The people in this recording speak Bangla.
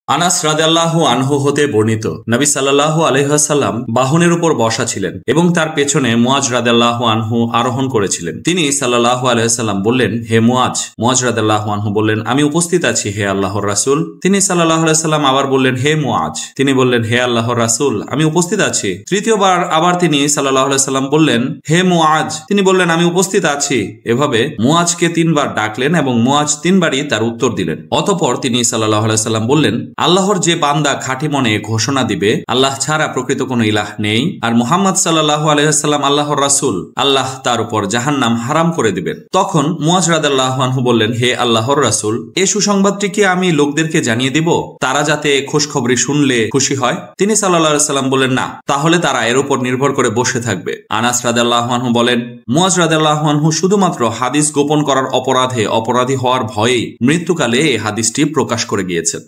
আনাস রাদিয়াল্লাহু আনহু হতে বর্ণিত, নবী সাল্লাল্লাহু আলাইহি ওয়াসাল্লাম বাহনের উপর বসা ছিলেন এবং তার পেছনে মুআজ রাদিয়াল্লাহু আনহু আরোহণ করেছিলেন। তিনি সাল্লাল্লাহু আলাইহি ওয়াসাল্লাম বললেন, হে মুআজ। মুআজ রাদিয়াল্লাহু আনহু বললেন, আমি উপস্থিত আছি হে আল্লাহর রাসূল। তিনি সাল্লাল্লাহু আলাইহি ওয়াসাল্লাম আবার বললেন, হে মুআজ। তিনি বললেন, হে আল্লাহর রাসূল, আমি উপস্থিত আছি। তৃতীয়বার আবার তিনি সাল্লাল্লাহু আলাইহি ওয়াসাল্লাম বললেন, হে মুআজ। তিনি বললেন, আমি উপস্থিত আছি। এভাবে মুআজকে তিনবার ডাকলেন এবং মুআজ তিনবারই তার উত্তর দিলেন। অতঃপর তিনি সাল্লাল্লাহু আলাইহি ওয়াসাল্লাম বললেন, আল্লাহর যে বান্দা খাঁটি মনে ঘোষণা দিবে আল্লাহ ছাড়া প্রকৃত কোনো ইলাহ নেই, আর মুহাম্মদ সাল্লাল্লাহু আলাইহি ওয়াসাল্লাম আল্লাহর রাসূল, আল্লাহ তার উপর জাহান্নাম হারাম করে দিবেন। তখন মুআজ রাদিয়াল্লাহু আনহু বললেন, হে আল্লাহর রাসূল, এই সুসংবাদটি কি আমি লোকদেরকে জানিয়ে দিব, তারা যাতে খুশখবরি শুনলে খুশি হয়? তিনি সাল্লাল্লাহু আলাইহি ওয়াসাল্লাম বললেন, না, তাহলে তারা এর উপর নির্ভর করে বসে থাকবে। আনাস রাদিয়াল্লাহু আনহু বলেন, মুআজ রাদিয়াল্লাহু আনহু শুধুমাত্র হাদিস গোপন করার অপরাধে অপরাধী হওয়ার ভয়েই মৃত্যুকালে এই হাদিসটি প্রকাশ করে গিয়েছেন।